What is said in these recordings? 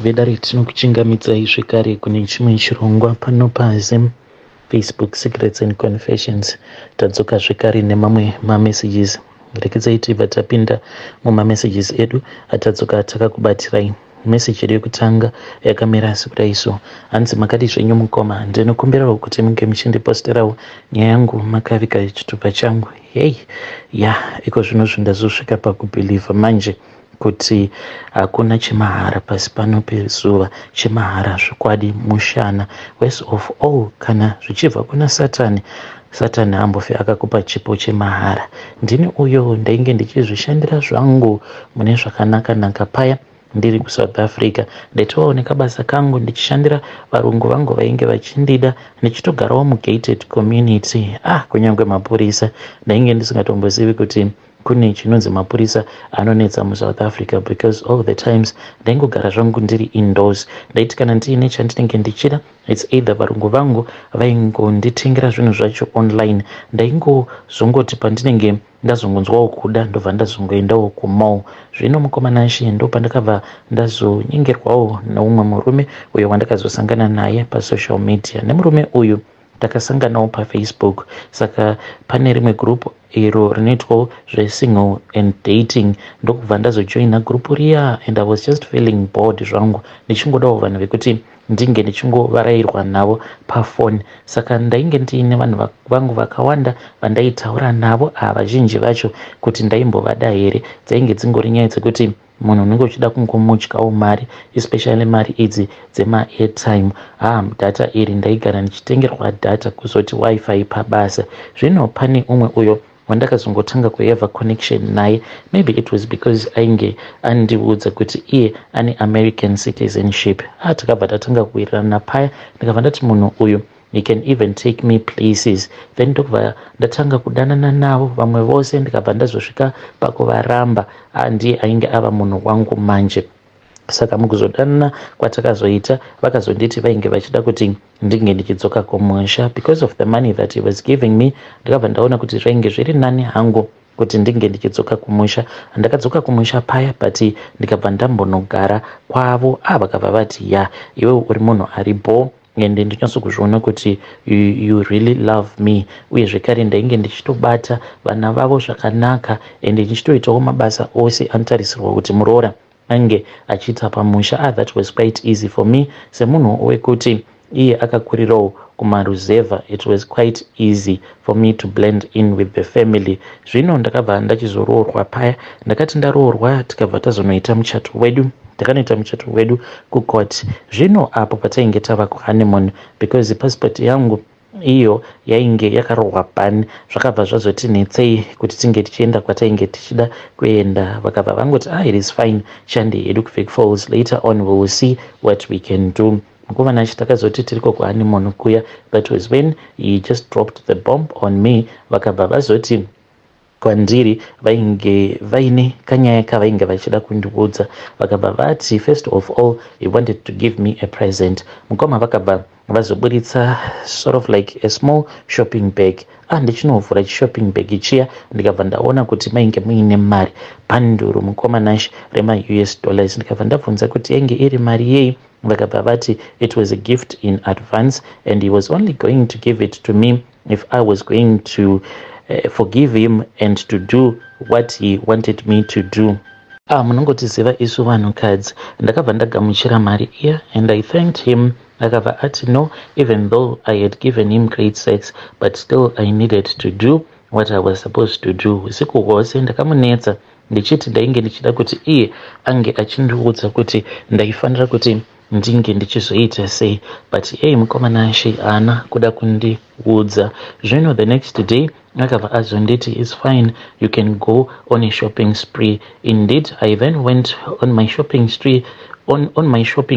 vedare tinokuchingamidzai zvekare kune chimwe chirongwa pano paZim Facebook Secrets and Confessions. Tadzoka zvekare nemamwe mamessages. Rekedzai tibva tapinda mumamessages edu atadzoka takakubatirai. Meseji yedu yekutanga yakamira sekudai so. Hanzi makati zvenyu mukoma, ndinokumbirawo kuti munge muchindiposterawo nyaya yangu makavika chitupa changu. Hey, iko zvino zvindazosvika pakubhilivha manje kuti hakuna chimahara pasi pano pezuva, chimahara zvikwadi mushana. Worst of all, kana zvichibva kuna Satani hambofe akakupa chipo chemahara. Ndini uyo ndainge ndichizvishandira zvangu mune zvakanaka paya ndiri kuSouth Africa. Ndaitooneka basa kangu ndichishandira varungu vangu vainge vachindida, ndichitogarawo mugated community. Kunyangwe mapurisa ndainge ndisingatombozivi kuti kune chinonzi mapurisa anonetsa muSouth Africa, because all the times ndaingogara zvangu ndiri indoors. Ndaiti kana ndiine chandinenge ndichida, it's either varungu vangu vaingonditengera zvinhu zvacho online. Ndaingozongoti pandinenge ndazongonzwawo kuda ndobva ndazongoendawo kumall. Zvino mukomana She ndo pandakabva ndazonyengerwawo neumwe murume uyo wandakazosangana naye pasocial media. Nemurume uyu takasanganawo paFacebook. Saka pane rimwe group iro rinoitwawo zvesingle and dating. Ndokubva ndazojoina group riya, and I was just feeling bored zvangu, ndichingodawo vanhu vekuti ndinge ndichingovarairwa navo pafoni. Saka ndainge ndiine vanhu vangu vakawanda vandaitaura navo, vazhinji vacho kuti ndaimbovada here dzainge dzingori nyaya dzekuti munhu unenge uchida kungomutyawo mari, especially mari idzi dzema-airtime. Data iri ndaigara ndichitengerwa data kuzoti wifi pabasa. Zvino pane umwe uyo wandakazongotanga kuhava connection naye. Maybe it was because ainge andiudza kuti iye ane American citizenship. Takabva tatanga kuwirirana paya, ndikabva ndati munhu uyu he can even take me places. Then ndokubva ndatanga kudanana navo vamwe vose, ndikabva ndazosvika pakuvaramba. Ndiye ainge ava munhu wangu manje. Saka mukuzodanana kwatakazoita, vakazonditi vainge vachida kuti ndinge ndichidzoka kumusha. Because of the money that he was giving me, ndikabva ndaona kuti zvainge zviri nani hangu kuti ndinge ndichidzoka kumusha. Ndakadzoka kumusha paya, but ndikabva ndambonogara kwavo. Vakabva vati iwe uri munhu aripo ende ndinyatsokuzviona kuti you really love me. Uye zvekare ndainge ndichitobata vana vavo zvakanaka, ende ndichitoitawo mabasa ose anotarisirwa kuti muroora ange achiita pamusha. That was quite easy for me. Semunhu wekuti iye akakurirawo kumaruzeva, it was quite easy for me to blend in with the family. Zvino ndakabva ndachizoroorwa paya. Ndakati ndaroorwa tikabva tazonoita muchato wedu. Takanoita muchato wedu kucourt. Zvino apo patainge tava kuhoneymoon, because passport yangu iyo yainge yakarohwa bani. Zvakabva zvazotinetsei kuti tinge tichienda kwatainge tichida kuenda. Vakabva vangoti it is fine, shande yedu kuVic Falls, later on we will see what we can do. Mukomana She takazoti tiriko kuhoneymoon kuya, that was when he just dropped the bomb on me. Vakabva vazoti kwandiri vainge vaine kanyaya kavainge vachida kundiudza. Vakabva vati first of all he wanted to give me a present. Mukoma vakabva vazoburitsa sort of like a small shopping bag. Ndichinovhura shopping bag chiya, ndikabva ndaona kuti mainge muine mari panduru mukomana She rema-US dollars. Ndikabva ndabvunza kuti yange iri mari yei. Vakabva vati it was a gift in advance, and he was only going to give it to me if I was going to forgive him and to do what he wanted me to do. Munongotiziva isu vanhukadzi. Ndakabva ndagamuchira mari iya, and I thanked him. Akabva ati no, even though I had given him great sex, but still I needed to do what I was supposed to do. Usiku hwose ndakamunetsa ndichiti ndainge ndichida kuti iye ange achindiudza kuti ndaifanira kuti ndinge ndichizoita sei, but mukomana She haana kuda kundiudza. Zvino the next day akabva azonditi it's fine, you can go on a shopping spree. Indeed, I then went on my shopping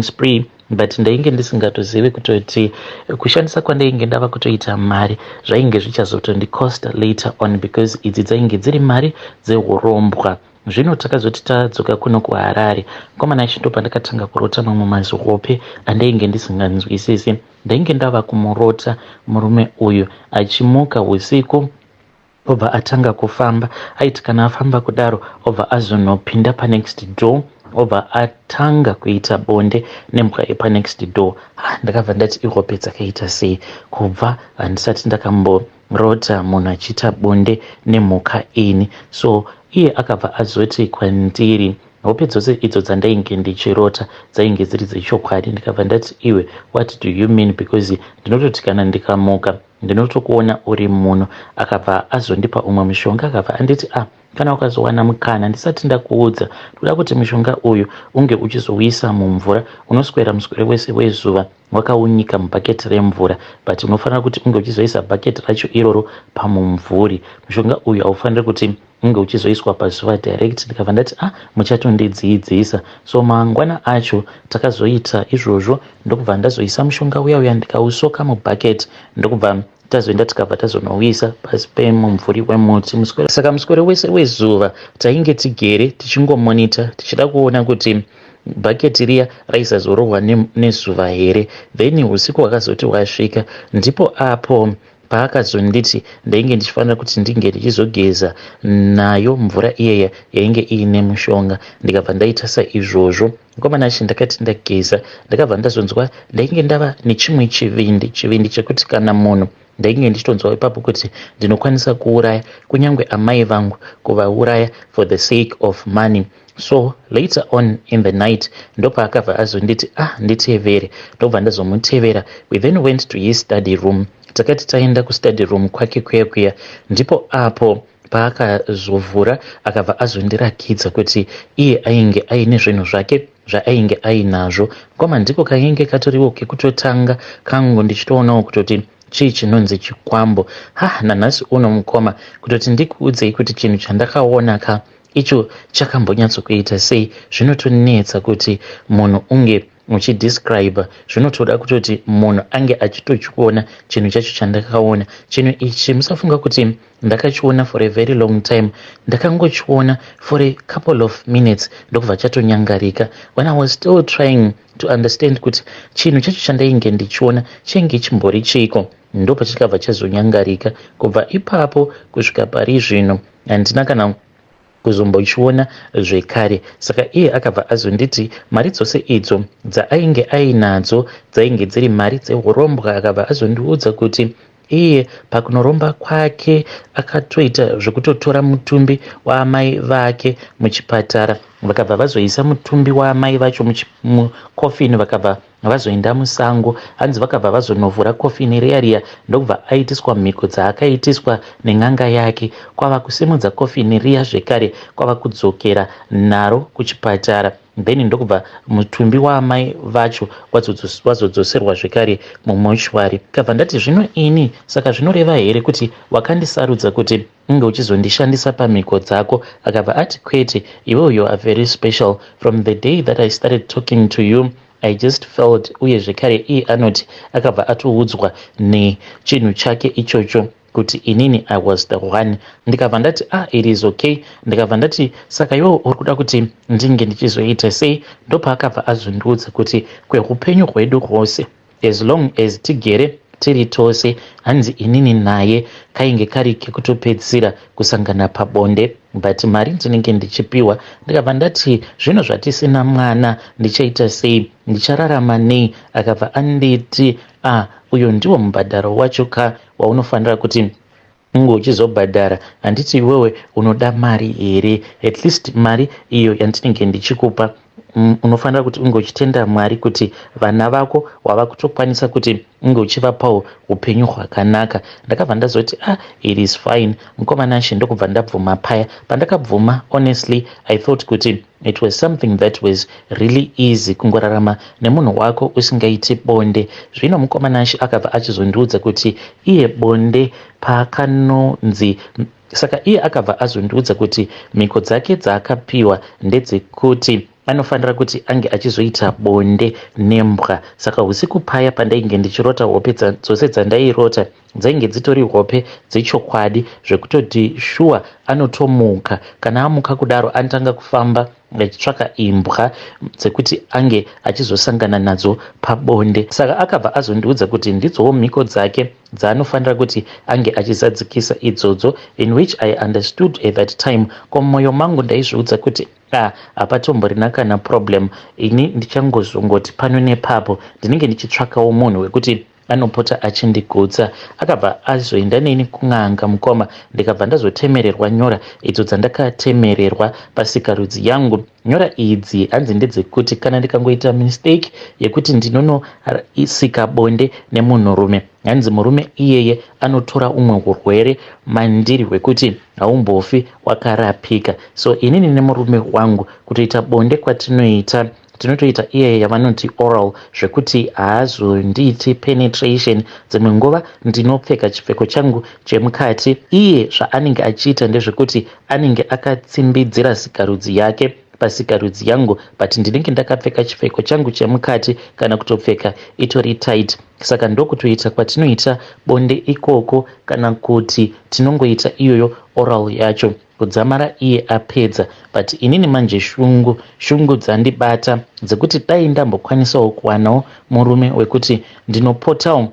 spree, but ndainge ndisingatozivi kutoti kushandisa kwandainge ndava kutoita mari zvainge zvichazotondikosta later on, because idzi dzainge dziri mari dzehurombwa. Zvino takazoti tadzoka kuno kuHarare. Mukomana She ndo pandakatanga kurota mamwe mazihope andainge ndisinganzwisisi. Ndainge ndava kumurota murume uyu achimuka usiku obva atanga kufamba. Aiti kana afamba kudaro obva azonopinda panext door, obva atanga kuita bonde nemhuka yepanext door. Ndakabva ndati ihope dzakaita sei kubva handisati ndakamborota munhu achiita bonde nemhuka ini. So iye akabva azoti kwandiri hope dzose idzo dzandainge ndichirota dzainge dziri dzechokwadi. Ndikabva ndati iwe, what do you mean? Because ndinototi kana ndikamuka ndinotokuona uri munhu. Akabva azondipa umwe mushonga akabva anditi kana ukazowana mukana ndisati ndakuudza toda kuti mushonga uyu unge uchizouisa mumvura, unoswera muswere wese wezuva wakaunyika mubhaketi remvura, but unofanira kuti unge uchizoisa bhaketi racho iroro pamumvuri. Mushonga uyu haufaniri kuti unge uchizoiswa pazuva direct. Ndikabva ndati muchatondidzidzisa. So mangwana acho takazoita izvozvo, ndokubva ndazoisa mushonga uya ndikausoka mubhaketi, ndokubva tazoenda tikabva tazonouisa pasi pemumvuri wemuti. Saka muswere wese wezuva tainge tigere tichingomonita tichida kuona kuti bhaketi riya raisazorohwa nezuva here. Then usiku hwakazoti hwasvika, ndipo apo paakazonditi ndainge ndichifanira kuti ndinge ndichizogeza nayo mvura iyeya yainge iine mushonga. Ndikabva ndaita saizvozvo. Mukomana achi ndakati ndageza, ndakabva ndazonzwa ndainge ndava nechimwe chivindi chekuti kana munhu ndainge ndichitonzwa ipapo kuti ndinokwanisa kuuraya kunyange amai vangu, kuvauraya for the sake of money. So later on in the night ndopaakabva azonditi nditevere. Ndobva ndazomutevera. We then went to his study room. Takati taenda kustudy room kwake kuya, ndipo apo paakazovhura akabva azondirakidza kuti iye ainge aine zvinhu zvake zvaainge ainazvo. Koma ndiko kainge katoriwo kekutotanga kangu ndichitoonawo kutoti chii chinonzi chikwambo. Nanhasi uno mukoma kutoti ndikuudzei kuti chinhu chandakaona ka icho chakambonyatsokuita sei. Zvinotonetsa kuti munhu unge uchidescribe, zvinotoda kutoti munhu ange achitochiona chinhu chacho chandakaona. Chinhu ichi musafunga kuti ndakachiona for a very long time, ndakangochiona for a couple of minutes ndokubva chatonyangarika. When I was still trying to understand kuti chinhu chacho chandainge ndichiona chainge chimbori chiko, ndopa chikabva chazonyangarika. Kubva ipapo kusvika pari zvino handina kana kuzombochiona zvekare. Saka iye akabva azonditi mari dzose idzo dzaainge ainadzo dzainge dziri mari dzeurombwa. Akabva azondiudza kuti iye pakunoromba kwake akatoita zvekutotora mutumbi waamai vake muchipatara. Vakabva vazoisa mutumbi waamai vacho mukofini, vakabva vazoenda musango. Hanzi vakabva vazonovhura kofini riya ndokubva aitiswa mhiko dzaakaitiswa nen'anga yake. Kwava kusimudza kofini riya zvekare kwava kudzokera naro kuchipatara. Then ndokubva mutumbi waamai vacho wazodzoserwa zvekare mumochwari. Kabva ndati zvino ini saka zvinoreva here kuti wakandisarudza kuti unge uchizondishandisa pamhiko dzako? Akabva ati kwete, iwewe you are very special. From the day that I started talking to you I just felt, uye zvekare iye anoti akabva atoudzwa nechinhu chake ichocho kuti inini I was the one. Ndikabva ndati it is okay. Ndikabva ndati saka iwewe uri kuda kuti ndinge ndichizoita sei? Ndopaakabva azondiudza kuti kweupenyu hwedu hwose, as long as tigere tiri tose, hanzi inini naye kainge kari kekutopedzisira kusangana pabonde, but mari ndinenge ndichipiwa. Ndikabva ndati zvino zvatisina mwana ndichaita sei, ndichararama nei? Akabva anditi uyo ndiwo mubhadharo wacho ka waunofanira kuti unge uchizobhadhara. Handiti iwewe unoda mari here? At least mari iyo yandinenge ndichikupa unofanira kuti unge uchitenda Mwari kuti vana vako wava kutokwanisa kuti unge uchivapawo upenyu hwakanaka. Ndakabva ndazoti it is fine. Mukomana ashe ndokubva ndabvuma paya. Pandakabvuma, honestly I thought kuti it was something that was really easy kungorarama nemunhu wako usingaiti bonde. Zvino mukomana ashe akabva achizondiudza kuti iye bonde pakanonzi, saka iye akabva azondiudza kuti mhiko dzake dzaakapiwa ndedzekuti anofanira kuti ange achizoita bonde nembwa. Saka usiku paya pandainge ndichirota hope dzose dzandairota dzainge dzitori hope dzechokwadi zvekutoti shuwa anotomuka. Kana amuka kudaro anotanga kufamba achitsvaka imbwa dzekuti ange achizosangana nadzo pabonde. Saka akabva azondiudza kuti ndidzowo mhiko dzake dzaanofanira kuti ange achizadzikisa idzodzo, in which I understood at that time. Kwa mwoyo mangu ndaizviudza kuti hapatomborina kana problem, ini ndichangozongoti pano nepapo ndinenge ndichitsvakawo munhu wekuti anopota achindigutsa. Akabva azoenda neni kun'anga mukoma, ndikabva ndazotemererwa nyora idzo dzandakatemererwa pasikarudzi yangu. Nyora idzi hanzi ndedzekuti kana ndikangoita mistake yekuti ndinonosika bonde nemunhurume, hanzi murume iyeye anotora umwe urwere mandiri hwekuti haumbofi wakarapika. So inini nemurume wangu kutoita bonde kwatinoita tinotoita iye yavanoti oral, zvekuti haazondiiti penetration. Dzimwe nguva ndinopfeka chipfeko changu chemukati, iye zvaanenge achiita ndezvekuti anenge akatsimbidzira sikarudzi yake pasikarudzi yangu, but ndinenge ndakapfeka chipfeko changu chemukati kana kutopfeka itori tight. Saka ndokutoita kwatinoita bonde ikoko, kana kuti tinongoita iyoyo oral yacho kudzamara iye apedza. But inini manje shungu dzandibata dzekuti dai ndambokwanisawo kuwanawo murume wekuti ndinopotawo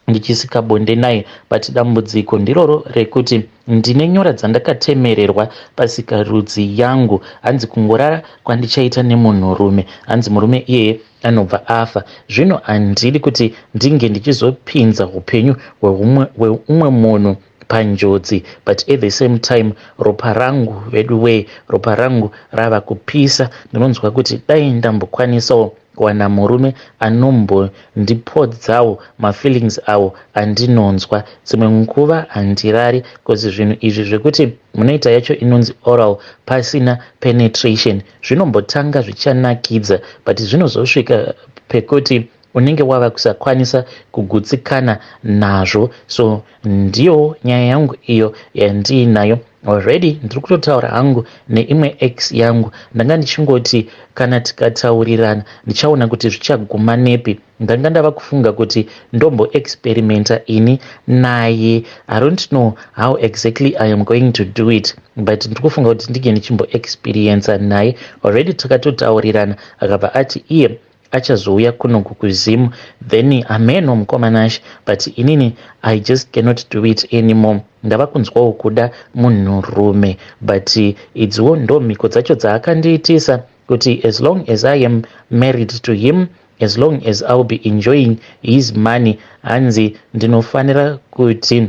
ndichisika bonde naye, but dambudziko ndiroro rekuti ndine nyora dzandakatemererwa pasikarudzi yangu. Hanzi kungorara kwandichaita nemunhurume, hanzi murume iyeye anobva afa. Zvino handidi kuti ndinge ndichizopinza upenyu hweumwe munhu panjodzi, but at the same time ropa rangu veduwe, ropa rangu rava kupisa. Ndinonzwa kuti dai ndambokwanisawo kuwana murume anombondipodzawo mafeelings awo andinonzwa. Dzimwe nguva handirari kozi zvinhu izvi zvekuti munoita yacho inonzi oral pasina penetration zvinombotanga zvichanakidza, but zvinozosvika pekuti unenge wava kusakwanisa kugutsikana nazvo. So ndiyo nyaya yangu iyo yandiinayo already. Ndiri kutotaura hangu neimwe ex yangu, ndanga ndichingoti kana tikataurirana ndichaona kuti zvichaguma nepi. Ndanga ndava kufunga kuti ndombo experimenta ini naye. I don't know how exactly I am going to do it, but ndiri kufunga kuti ndige ndichimbo experiensa naye. Already takatotaurirana, akabva ati iye achazouya kuno kukuzimu, then ameno mukomanashi, but inini I just cannot do it anymore. Ndava kunzwawo kuda munhurume, but idziwo ndo mhiko dzacho dzaakandiitisa kuti as long as I am married to him, as long as I'll be enjoying his money, hanzi ndinofanira kuti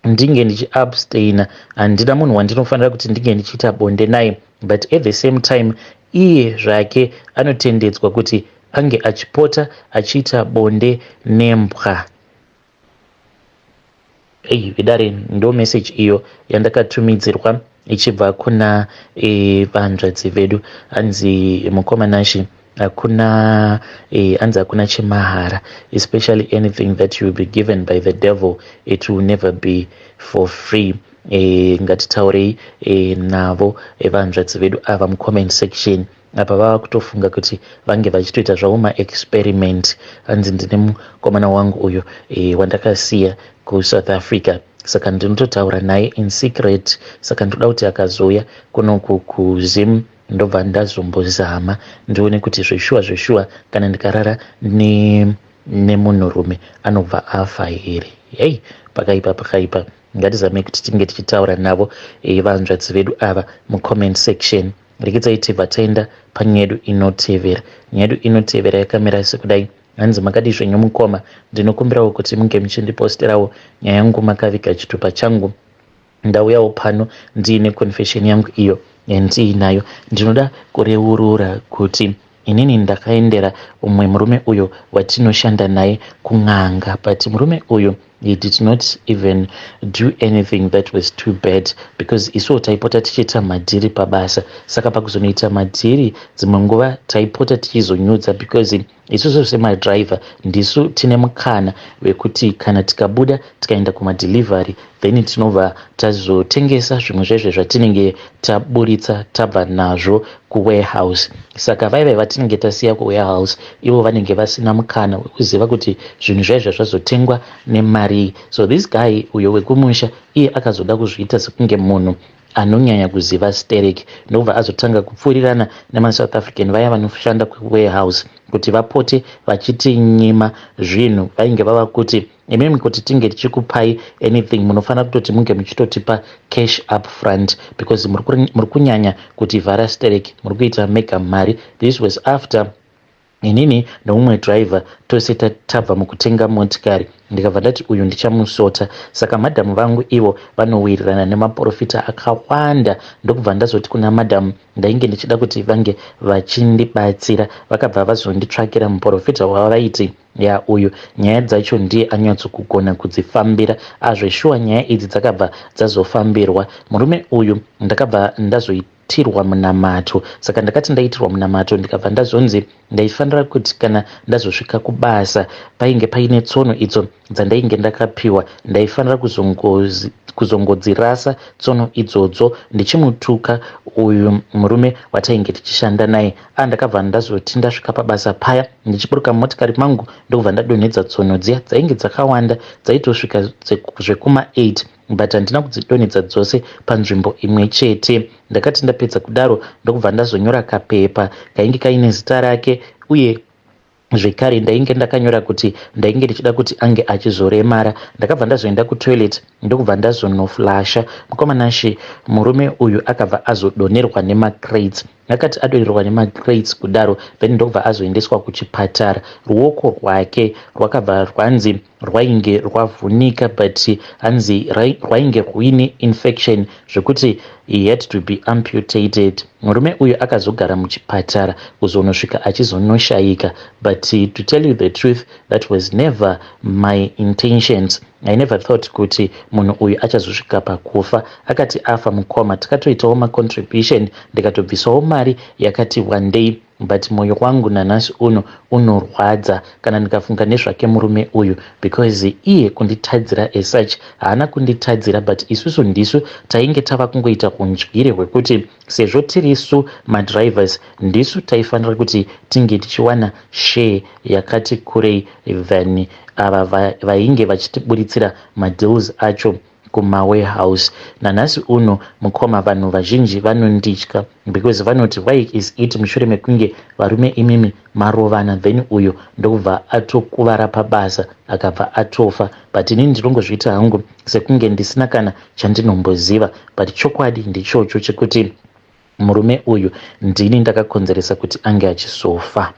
ndinge ndichiabstaina. Handina munhu wandinofanira kuti ndinge ndichiita bonde naye, but at the same time iye zvake anotendedzwa kuti ange achipota achiita bonde nembwa. Vidare ndo message iyo yandakatumidzirwa ichibva kuna vanzvadzi vedu. Hanzi mukomanashi hakuna hanzi hakuna chemahara, especially anything that you will be given by the devil, it will never be for free. Ngatitaurei navo vanzvadzi vedu ava mucomment section apa vava kutofunga kuti vange vachitoita zvavo maexperiment. Hanzi ndine mukomana wangu uyo wandakasiya kuSouth Africa, saka ndinototaura naye in secret. Saka ndoda kuti akazouya kunoku kuzimu ndobva ndazombozama ndione kuti zveshuwa kana ndikarara nemunhurume anobva afa here. Pakaipa. Ngatizame kuti tinge tichitaura navo vanzvadzi vedu ava mucomment section. Rekedzai tibva taenda panyaya yedu inotevera. Nyaya yedu inotevera yakamira sekudai. Hanzi makadi zvenyu mukoma, ndinokumbirawo kuti munge muchindiposterawo nyaya yangu makaviga chitupa changu. Ndauyawo pano ndiine confession yangu iyo yandiinayo. Ndinoda kureurura kuti inini ndakaendera umwe murume uyo watinoshanda naye kun'anga, but murume uyo he did not even do anything that was too bad, because isuwo taipota tichiita madhiri pabasa. Saka pakuzonoita madhiri dzimwe nguva taipota tichizonyudza, because isusu semadriver ndisu tine mukana wekuti kana tikabuda tikaenda kumadhilivhari then tinobva tazotengesa zvimwe zvezve zvatinenge taburitsa tabva nazvo kuwarehouse. Saka vaiva vatinenge tasiya kuwarehouse ivo vanenge vasina mukana wekuziva kuti zvinhu zvaizva zvazotengwa nemari. So this guy uyo wekumusha iye akazoda kuzviita sekunge munhu anonyanya kuziva stereki, ndobva azotanga kupfuurirana nemaSouth African vaya vanoshanda kuwarehouse kuti vapote vachiti nyima zvinhu. Vainge vava kuti imimi kuti tinge tichikupai anything munofanira kutoti munge muchitotipa cash up front because muri kunyanya kuti vhara stereki, muri kuita mega mari. This was after inini neumwe driver tose tabva mukutenga motikari, ndikabva ndati uyu ndichamusota. Saka madhamu vangu ivo vanowirirana nemaprofita akawanda. Ndokubva ndazoti kuna madhamu ndainge ndichida kuti vange vachindibatsira, vakabva vazonditsvakira muprofita wavaiti ya uyu nyaya dzacho ndiye anyatsokugona kudzifambira. Azveshuwa nyaya idzi dzakabva dzazofambirwa. Murume uyu ndakabva ndazoitirwa munamato, saka ndakati ndaitirwa munamato ndikabva ndazonzi ndaifanira kuti kana ndazosvika kubasa painge paine tsono idzo dzandainge ndakapiwa ndaifanira kuzongodzirasa tsono idzodzo ndichimutuka uyu murume watainge tichishanda naye. Ndakabva ndazoti ndasvika pabasa paya ndichiburuka motikari mangu ndokubva ndadonhedza tsono dziya dzainge dzakawanda dzaitosvika zvekuma 8 but handina kudzidonhedza dzose panzvimbo imwe chete. Ndakati ndapedza kudaro ndokubva ndazonyora kapepa kainge kaine zita rake uye zvekare ndainge ndakanyora kuti ndainge ndichida kuti ange achizoremara. Ndakabva ndazoenda kutoilet ndokubva ndazonoflasha. Mukomanashi murume uyu akabva azodonerwa nemacrates. Akati adonerwa nemacrates kudaro then ndokubva azoendeswa kuchipatara. Ruoko rwake rwakabva rwanzi rwainge rwavhunika but hanzi rwainge rwine infection zvekuti he had to be amputated. Murume uyu akazogara muchipatara kuzonosvika achizonoshayika, but to tell you the truth that was never my intentions. I never thought kuti munhu uyu achazosvika pakufa. Akati afa mukoma takatoitawo macontribution ndikatobvisawo mari yakati one day, but mwoyo wangu nanhasi uno unorwadza kana ndikafunga nezvake murume uyu because iye kunditadzira as such haana kunditadzira, but isusu ndisu tainge tava kungoita undyire hwekuti sezvo tirisu madrivers ndisu taifanira kuti tinge tichiwana share yakati kurei than ava vainge vachitiburitsira madeals acho kumawarehouse. Nanhasi uno mukoma vanhu vazhinji vanonditya because vanoti why is it mushure mekunge varume imimi marovana then uyo ndokubva atokuvara pabasa akabva atofa. But inini ndinongozviita hangu sekunge ndisina kana chandinomboziva, but chokwadi ndichocho chekuti murume uyu ndini ndakakonzeresa kuti ange achisofa.